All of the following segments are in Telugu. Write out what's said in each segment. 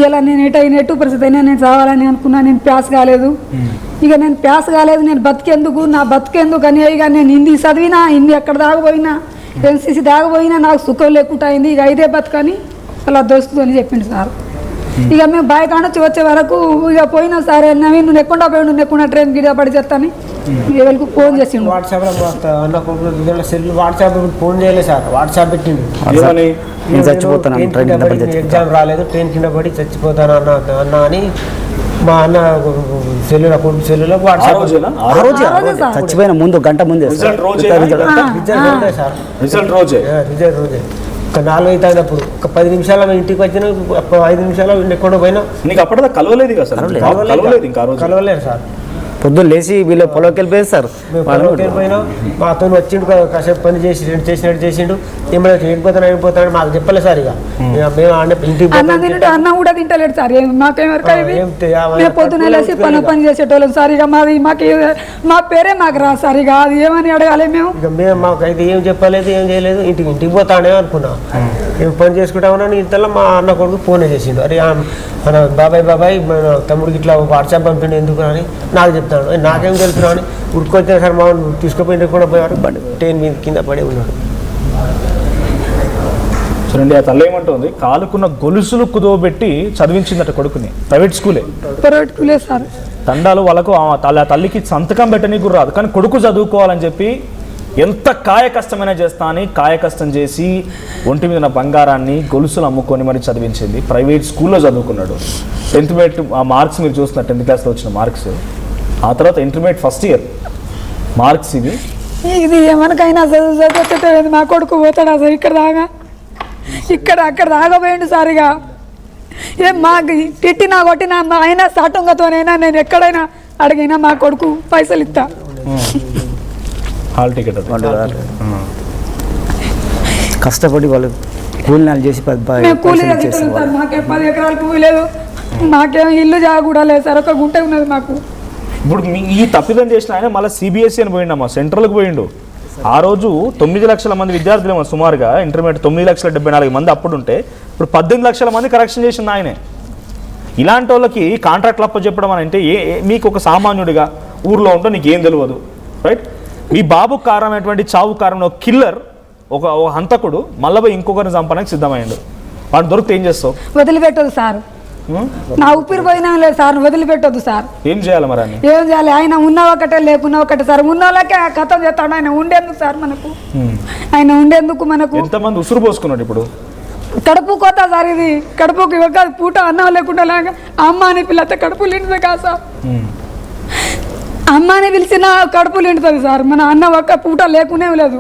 ఇలా నేను ఎటు పరిస్థితి అయినా నేను చావాలని అనుకున్నా. నేను ప్యాస్ కాలేదు. ఇక నేను ప్యాస్ కాలేదు, నేను బతికేందుకు, నా బతికేందుకు అని ఇక నేను హిందీ చదివినా, హిందీ ఎక్కడ దాగపోయినా, ఎన్సీసీ దాగపోయినా నాకు సుఖం లేకుండా అయింది. ఇక ఇదే బతుకని అలా దోస్తు అని చెప్పిండు సార్. ఇక మేము బాయకాడ నుంచి వచ్చే వరకు ఇక పోయినా సరే నవీన్ నువ్వు ఎక్కడ పోయి నువ్వు ఎక్కడ ట్రైన్ గిడ పడి చేస్తాను ఎవరికి ఫోన్ చేసిండు. వాట్సాప్ ఫోన్ చేయలేదు సార్, వాట్సాప్ పెట్టిండు ఎగ్జామ్ రాలేదు, ట్రైన్ కింద పడి చచ్చిపోతాను అన్న అని మా అన్న సెల్లులో వాట్సాప్ చచ్చిపోయిన ముందు గంట ముందే రిజల్ట్ రోజే ఒక 4 అవుతుంది. అప్పుడు ఒక 10 నిమిషాలు ఇంటికి వచ్చిన 5 నిమిషాలు ఎక్కడో పోయినా. నీకు అప్పటిదా కలవలేదు కదా సార్? కలవలేదు సార్. పొద్దున్న లేచి వీళ్ళు పొలంకి వెళ్ళిపోయారు సార్. పొలంకి వెళ్ళిపోయినా మాతో వచ్చిండు, కాసేపు పని చేసిండు. ఏమైనా వెళ్ళిపోతాను మాకు చెప్పలేదు సార్. ఇక మేము ఇంటికి అన్న కూడా తింటలేడు సార్. మాకేమో పొద్దున లేచి పని చేసేటోళ్ళం సార్. ఇక మాకు మా పేరే మాకు రా సార్. ఇక అది ఏమని అడగాలి మేము? ఇక మాకైతే ఏం చెప్పలేదు, ఏం చేయలేదు. ఇంటికి పోతానే అనుకున్నాం. ఏం పని చేసుకుంటామని ఇంతలో మా అన్న కొడుకు ఫోన్ చేసిండు. అరే మన బాబాయ్ మన తమ్ముడికి ఇట్లా వాట్సాప్ పంపిండు ఎందుకు అని నాకు చెప్తాను. నాకేం తెలుసు అని ఉరుకొచ్చిన సార్ మా తీసుకుపోయి కూడా పోయారు. ట్రైన్ మీద కింద పడి ఉన్నాడు. చూడండి, ఆ తల్లి ఏమంటుంది, కాలుకున్న గొలుసులు కుదవబెట్టి చదివించిందట కొడుకుని. ప్రైవేట్ స్కూలే సార్. తండాలు వాళ్ళకు తల్లికి సంతకం పెట్టనీకు రాదు, కానీ కొడుకు చదువుకోవాలని చెప్పి ఎంత కాయ కష్టమైనా చేస్తా అని కాయ కష్టం చేసి ఒంటి మీద బంగారాన్ని గొలుసులు అమ్ముకొని మరి చదివించింది. ప్రైవేట్ స్కూల్లో చదువుకున్నాడు. 10th ఆ మార్క్స్ మీరు చూస్తున్నారు, 10th క్లాస్లో వచ్చిన మార్క్స్. ఆ తర్వాత ఇంటర్మీడియట్ ఫస్ట్ ఇయర్ మార్క్స్ ఇది ఏమనకైనా చదువు మా కొడుకు పోతాడు అసలు అక్కడ దాగపోయిండు సారిగా. ఏం మాకు తిట్టినా కొట్టినా అయినా సాటుంగతోనైనా నేను ఎక్కడైనా అడిగినా మా కొడుకు పైసలు ఇస్తా. హాల్ టికెట్ కష్టపడి వాళ్ళు కూలినాలు చేసి మాకేం 10 ఎకరాలు పువ్వు లేదు, మాకేం ఇల్లు జాగా కూడా లేదు సార్. ఒక గుంట ఉన్నది మాకు. ఇప్పుడు ఈ తప్పిదం చేసిన ఆయన మళ్ళీ సిబిఎస్ఈ అని పోయిండమ్మా, సెంట్రల్కి పోయిండు. ఆ రోజు 9 లక్షల మంది విద్యార్థులేమో సుమారుగా, ఇంటర్మీడియట్ 9,74,000 మంది అప్పుడు ఉంటే ఇప్పుడు 18 లక్షల మంది కరెక్షన్ చేసింది ఆయనే. ఇలాంటి వాళ్ళకి కాంట్రాక్ట్లు అప్ప చెప్పడం అని అంటే మీకు ఒక సామాన్యుడిగా ఊర్లో ఉంటే నీకు ఏం తెలియదు, రైట్? ఈ బాబు కారణమైనటువంటి చావు కారణం ఒక కిల్లర్, ఒక హంతకుడు మళ్ళీ ఇంకొకరిని చంపడానికి సిద్ధమైండు. వాడు దొరికితే ఏం చేస్తావు? వదిలిపెట్టదు సార్. నా ఊపిరి పోయినా లేదు సార్, వదిలిపెట్టదు సార్. ఏం చేయాలి మరి? ఏం చేయాలి? ఆయన ఉన్న ఒకటే లేకున్నా ఒకటే సార్. ఉన్న వాళ్ళకే కథం చేస్తాడు. ఆయన ఉండేందుకు సార్ మనకు? ఆయన ఉండేందుకు మనకు ఎంతమంది ఉసురు పోసుకున్నాడు ఇప్పుడు? కడుపు కోత సార్ ఇది. కడుపుకి ఒక పూట అన్నం లేకుండా లాగా అమ్మ అని పిల్లతే కడుపు నిండుతుంది కాదు సార్. అమ్మ అని పిలిచిన కడుపు నిండుతుంది సార్. మన అన్న ఒక్క పూట లేకునే లేదు.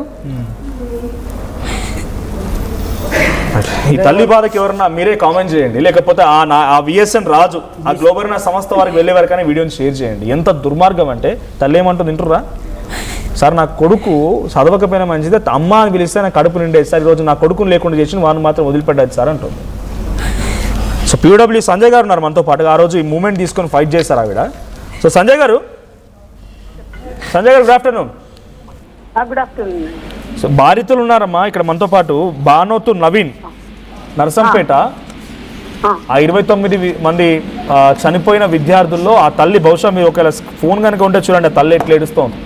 ఈ తల్లి బాధకి ఎవరన్నా మీరే కామెంట్ చేయండి, లేకపోతే ఆ విఎస్ఎన్ రాజు ఆ గ్లోబల్ సంస్థ వారికి వెళ్ళే వరకనే వీడియోని షేర్ చేయండి. ఎంత దుర్మార్గం అంటే తల్లి ఏమంటుంది వింటుర్రా? సార్ నా కొడుకు చదవకపోయినా మంచిదే, అమ్మ అని పిలిస్తే నా కడుపు నిండేది సార్. ఈరోజు నా కొడుకుని లేకుండా చేసి వాడిని మాత్రం వదిలిపెట్టదు సార్ అంటుంది. సో పీడబ్ల్యూ సంజయ్ గారు ఉన్నారు మనతో పాటుగా. ఆ రోజు ఈ మూమెంట్ తీసుకొని ఫైట్ చేశారు ఆవిడ. సో సంజయ్ గారు గుడ్ ఆఫ్టర్నూన్. సో బాధితులు ఉన్నారమ్మా ఇక్కడ మనతో పాటు. బానోతు నవీన్, నరసంపేట. ఆ 29 మంది చనిపోయిన విద్యార్థుల్లో ఆ తల్లి, బహుశా మీరు ఒకవేళ ఫోన్ కనుక ఉంటే చూడండి, ఆ తల్లి ఎట్లా ఏడుస్తోంది.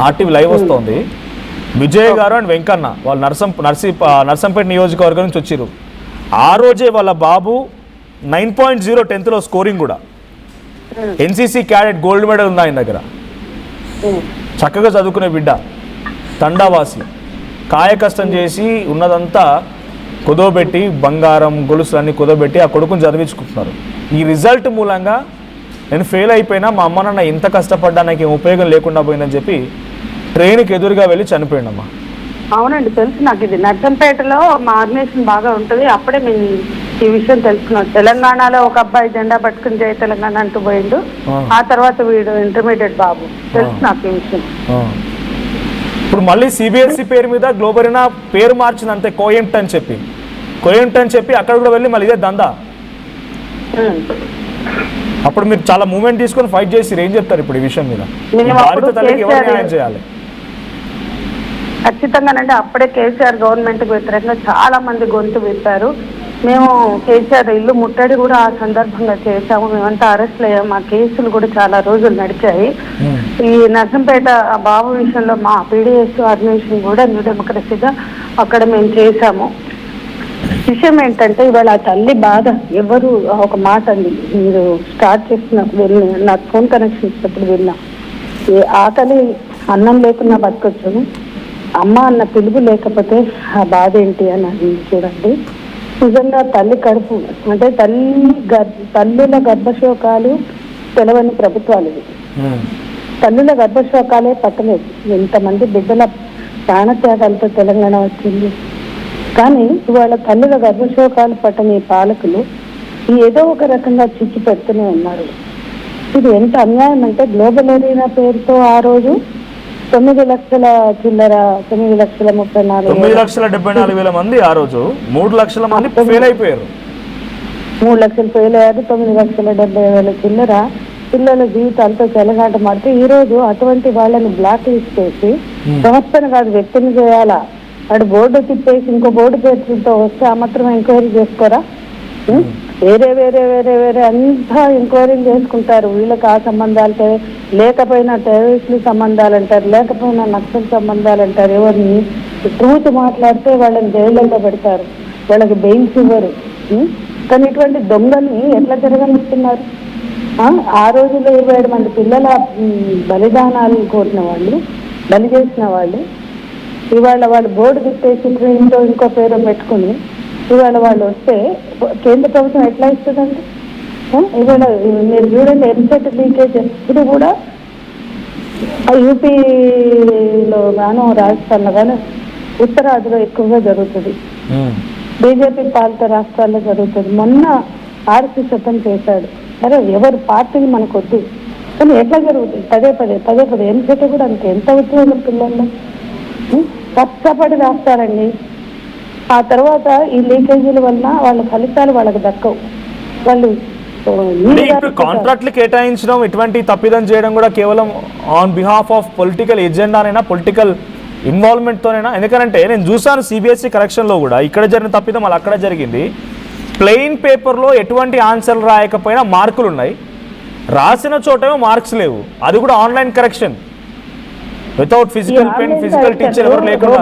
ఆర్టీవీ లైవ్ వస్తోంది. విజయ్ గారు అండ్ వెంకన్న వాళ్ళు నర్సంపేట నియోజకవర్గం నుంచి వచ్చారు. ఆ రోజే వాళ్ళ బాబు 9.0 10th స్కోరింగ్ కూడా. ఎన్సీసీ క్యాడెట్ గోల్డ్ మెడల్ ఉంది ఆయన దగ్గర. చక్కగా చదువుకునే బిడ్డ, తండావాసి, కాయ కష్టం చేసి ఉన్నదంతా కుదవబెట్టి బంగారం గొలుసులన్నీ కుదవబెట్టి ఆ కొడుకుని చదివించుకుంటున్నారు. ఈ రిజల్ట్ మూలంగా నేను ఫెయిల్ అయిపోయినా, మా అమ్మ నాన్న ఇంత కష్టపడ్డా నాకు ఏం ఉపయోగం లేకుండా పోయిందని చెప్పి ట్రైన్కి ఎదురుగా వెళ్ళి చనిపోయిండమ్మా. అవునండి, తెలుసు నాకు. ఇది నర్సంపేటలో మా ఆర్గనైజేషన్ బాగా ఉంటుంది. అప్పుడే మేము ఈ విషయం తెలుసుకున్నాం. తెలంగాణలో ఒక అబ్బాయి జెండా పట్టుకుని జై తెలంగాణ అంటూ పోయిండు. ఆ తర్వాత వీడు ఇంటర్మీడియట్ బాబు. తెలుసు నాకు ఈ విషయం. ఇప్పుడు మళ్ళీ సిబిఎస్ఈ పేరు మీద గ్లోబరీనా పేరు మార్చింది అంతే, కోయంట్ అని చెప్పి అక్కడ కూడా వెళ్ళి మళ్ళీ ఇదే దందా. అప్పుడు మీరు చాలా మూమెంట్ తీసుకొని ఫైట్ చేసి ఏం చెప్తారు ఇప్పుడు ఈ విషయం మీద? తల్లికి ఎవరు న్యాయం చేయాలి? ఖచ్చితంగానంటే అప్పుడే కేసీఆర్ గవర్నమెంట్కి వ్యతిరేకంగా చాలా మంది గొంతు విప్పారు. మేము కేసీఆర్ ఇల్లు ముట్టడి కూడా ఆ సందర్భంగా చేశాము. మేమంతా అరెస్ట్ అయ్యాము. మా కేసులు కూడా చాలా రోజులు నడిచాయి. ఈ నర్సంపేట ఆ బాబు విషయంలో మా పీడిఎస్ అడ్మిషన్ కూడా న్యూ డెమోక్రసీగా అక్కడ మేము చేశాము. విషయం ఏంటంటే ఇవాళ ఆ తల్లి బాధ ఎవరు ఒక మాట అండి, మీరు స్టార్ట్ చేసినప్పుడు నాకు ఫోన్ కనెక్షన్ ఇచ్చినప్పుడు విన్నా, ఆకలి అన్నం లేకున్నా బతకొచ్చును, అమ్మ అన్న పిలుపు లేకపోతే ఆ బాధ ఏంటి అని అడిగింది చూడండి. నిజంగా తల్లి కడుపు అంటే తల్లుల గర్భశోకాలు తెలవని ప్రభుత్వాలు ఇవి. తల్లుల గర్భశోకాలే పట్టలేదు. ఎంతమంది బిడ్డల ప్రాణత్యాగాలతో తెలంగాణ వచ్చింది. కానీ ఇవాళ తల్లుల గర్భశోకాలు పట్టని పాలకులు ఏదో ఒక రకంగా చిచ్చి పెడుతూనే ఉన్నారు. ఇది ఎంత అన్యాయం అంటే గ్లోబల్ ఏరియా పేరుతో ఆ రోజు 9,34,9,74,000 9,74,000 మంది ఆ రోజు 3 లక్షల మంది ఫెయిల్ అయిపోయారు. 3 లక్షలు ఫెయిల్ అయ్యారు. 9,70,000 చిల్లర పిల్లల జీవితాలతో చెలగాట మాడితే ఈ రోజు అటువంటి వాళ్ళని బ్లాక్ లిస్ట్ చేసి సంస్థను కాదు వ్యక్తిని చేయాలా, వాడు బోర్డు తిప్పేసి ఇంకో బోర్డు పేరుతో వస్తే ఆ మాత్రం ఎంక్వైరీ చేసుకోరా? వేరే వేరే వేరే వేరే అంతా ఎంక్వైరీలు చేసుకుంటారు. వీళ్ళకి ఆ సంబంధాలు లేకపోయినా టెర్రరిస్టుల సంబంధాలు అంటారు, లేకపోయినా నక్సల్ సంబంధాలు అంటారు. ఎవరిని ట్రూత్ మాట్లాడితే వాళ్ళని జైళ్ళల్లో పెడతారు, వాళ్ళకి బెయిల్స్ ఇవ్వరు. కానీ ఇటువంటి దొంగని ఎట్లా జరగనిస్తున్నారు? ఆ రోజుల్లో 27 మంది పిల్లల బలిదానాలు కోరిన వాళ్ళు, బలి చేసిన వాళ్ళు ఇవాళ వాళ్ళు బోర్డు తిప్పేసి ఇంకో పేరు పెట్టుకుని ఇవాళ వాళ్ళు వస్తే కేంద్ర ప్రభుత్వం ఎట్లా ఇస్తుందండి? ఇవాళ మీరు చూడండి ఎంసెట్ లీకేజ్ ఎప్పుడు కూడా యూపీలో గాను రాజస్థాన్లో గాను ఉత్తరాదిలో ఎక్కువగా జరుగుతుంది. బీజేపీ పాలిత రాష్ట్రాల్లో జరుగుతుంది. మొన్న RSS చేశాడు. అరే ఎవరు పార్టీని మనకు వద్దు, కానీ ఎట్లా జరుగుతుంది? పదే పదే ఎంసెట్ కూడా అంతే. ఎంత ఉద్యోగం పిల్లల్లో కష్టపడి రాస్తారండి. ఆ తర్వాత ఈ లీకేజీల వల్ల వాళ్ళ ఫలితాలు వాళ్ళకి దక్కవు. వాళ్ళు కాంట్రాక్ట్లు కేటాయించడం, ఇటువంటి తప్పిదం చేయడం కూడా కేవలం ఆన్ బిహాఫ్ ఆఫ్ పొలిటికల్ ఎజెండానైనా, పొలిటికల్ ఇన్వాల్వ్మెంట్తోనైనా. ఎందుకంటే నేను చూసాను CBSE కరెక్షన్లో కూడా ఇక్కడ జరిగిన తప్పిదం అలా అక్కడ జరిగింది. ప్లెయిన్ పేపర్లో ఎటువంటి ఆన్సర్లు రాయకపోయినా మార్కులు ఉన్నాయి, రాసిన చోటేమో మార్క్స్ లేవు. అది కూడా online correction without physical pen, physical teacher ఎవరు లేకుండా.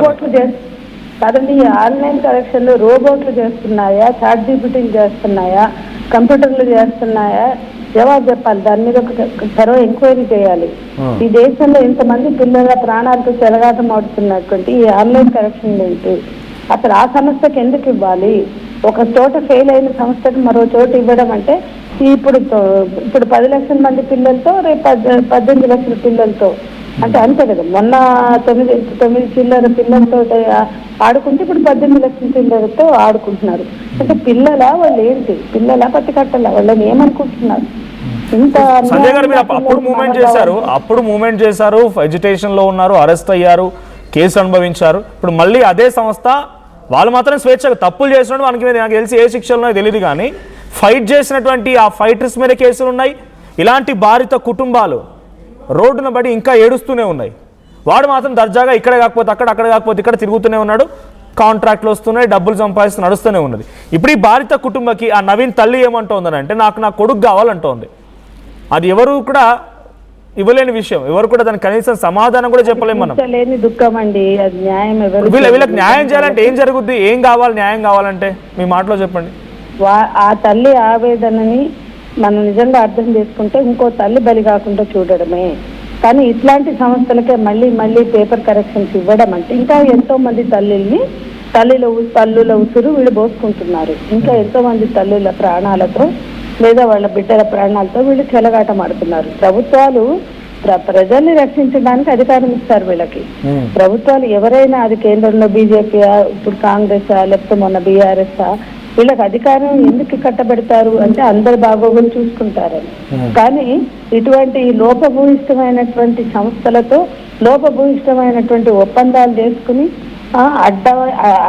కాదండి, ఈ ఆన్లైన్ కరెక్షన్లు రోబోట్లు చేస్తున్నాయా, చాట్ జీపీటీలు చేస్తున్నాయా, కంప్యూటర్లు చేస్తున్నాయా? జవాబు చెప్పాలి. దాని మీద ఒక త్వరగా ఎంక్వైరీ చేయాలి. ఈ దేశంలో ఇంతమంది పిల్లల ప్రాణాలతో చెలగాటం ఆడుతున్నటువంటి ఈ ఆన్లైన్ కరెక్షన్ ఏంటి? అసలు ఆ సంస్థకి ఎందుకు ఇవ్వాలి? ఒక చోట ఫెయిల్ అయిన సంస్థకి మరో చోట ఇవ్వడం అంటే ఇప్పుడు 10 లక్షల మంది పిల్లలతో రేపు 18 లక్షల పిల్లలతో అంటే అంతే కదా. మొన్న 9 చిల్లర పిల్లలతో ఆడుకుంటే ఇప్పుడు 18 లక్షల పిల్లలతో ఆడుకుంటున్నారు. అంటే పిల్లల వాళ్ళు ఏంటి? పిల్లల పత్తి కట్టల వాళ్ళని ఏమనుకుంటున్నారు? ఇంత సంజయ్ గారు మీరు అప్పుడు మూమెంట్ చేశారు, ఎడ్యుకేషన్ లో ఉన్నారు, అరెస్ట్ అయ్యారు, కేసు అనుభవించారు. ఇప్పుడు మళ్ళీ అదే సంస్థ వాళ్ళు మాత్రం స్వేచ్ఛగా తప్పులు చేసినట్టు మనకి నాకు తెలిసి ఏ శిక్షలు ఉన్నాయో తెలియదు, కానీ ఫైట్ చేసినటువంటి ఆ ఫైటర్స్ మీద కేసులు ఉన్నాయి. ఇలాంటి బాధిత కుటుంబాలు రోడ్డున బడి ఇంకా ఏడుస్తూనే ఉన్నాయి. వాడు మాత్రం దర్జాగా ఇక్కడ కాకపోతే అక్కడ, అక్కడ కాకపోతే ఇక్కడ తిరుగుతూనే ఉన్నాడు. కాంట్రాక్ట్లు వస్తున్నాయి, డబ్బులు సంపాదిస్తూ నడుస్తూనే ఉన్నది. ఇప్పుడు ఈ బాధిత కుటుంబకి ఆ నవీన్ తల్లి ఏమంటోందని అంటే నాకు నా కొడుకు కావాలంటోంది. అది ఎవరు కూడా ఇవ్వలేని విషయం, ఎవరు కూడా దానికి కనీసం సమాధానం కూడా చెప్పలేము మనం. దుఃఖం అండి, అది న్యాయం. వీళ్ళకి న్యాయం చేయాలంటే ఏం జరుగుద్ది? ఏం కావాలి న్యాయం కావాలంటే? మీ మాటలో చెప్పండి. ఆ తల్లి ఆవేదనని మనం నిజంగా అర్థం చేసుకుంటే ఇంకో తల్లి బలి కాకుండా చూడడమే. కానీ ఇట్లాంటి సంస్థలకే మళ్ళీ పేపర్ కరెక్షన్స్ ఇవ్వడం అంటే ఇంకా ఎంతో మంది తల్లుల ఉసురు వీళ్ళు పోసుకుంటున్నారు. ఇంకా ఎంతో మంది తల్లుల ప్రాణాలతో లేదా వాళ్ళ బిడ్డల ప్రాణాలతో వీళ్ళు చెలగాటం ఆడుతున్నారు. ప్రభుత్వాలు ప్రజల్ని రక్షించడానికి అధికారం ఇస్తారు వీళ్ళకి. ప్రభుత్వాలు ఎవరైనా, అది కేంద్రంలో బీజేపీ, ఇప్పుడు కాంగ్రెస్, లేకపోతే మొన్న BRS, వీళ్ళకి అధికారం ఎందుకు కట్టబెడతారు అంటే అందరు బాగోగులు చూసుకుంటారని. కానీ ఇటువంటి లోపభూయిష్టమైనటువంటి సంస్థలతో లోపభూయిష్టమైనటువంటి ఒప్పందాలు చేసుకుని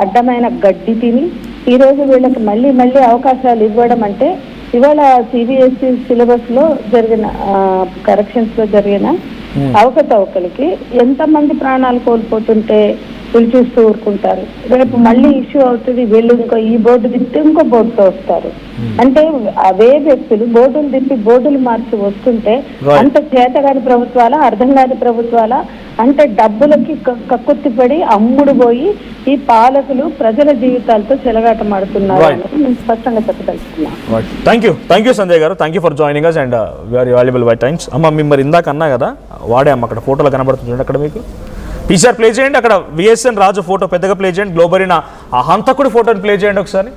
అడ్డమైన గడ్డి తిని ఈరోజు వీళ్ళకి మళ్ళీ అవకాశాలు ఇవ్వడం అంటే ఇవాళ CBSE సిలబస్ లో జరిగిన కరెక్షన్స్ లో జరిగిన అవకతవకలకి ఎంతమంది ప్రాణాలు కోల్పోతుంటే వీళ్ళు చూస్తూ ఊరుకుంటారు. రేపు మళ్ళీ ఇష్యూ అవుతుంది, వీళ్ళు ఈ బోర్డు తిప్పి ఇంకో బోర్డుతో వస్తారు. అంటే అవే వ్యక్తులు బోర్డులు తిప్పి బోర్డులు మార్చి వస్తుంటే అంత చేతగాని ప్రభుత్వాల, అర్థం కాని ప్రభుత్వాల, అంటే డబ్బులకి కక్కుర్తిపడి అమ్ముడు పోయి ఈ పాలకులు ప్రజల జీవితాలతో చెలగాటమాడుతున్నారు అనేది నేను స్పష్టంగా చెప్పదలుచుకున్నాను. Thank you Sanjay garu, thank you for joining us and very valuable by times. అమ్మ మేము మరి ఇందాక అన్నా కదా, వాడే అమ్మ అక్కడ ఫోటోలో కనబడుతుంది అక్కడ మీకు టీచర్ ప్లే చేయండి, అక్కడ విఎస్ఎన్ రాజు ఫోటో పెద్దగా ప్లే చేయండి, గ్లోబరీన ఆ హంతకుడి ఫోటోని ప్లే చేయండి ఒకసారి.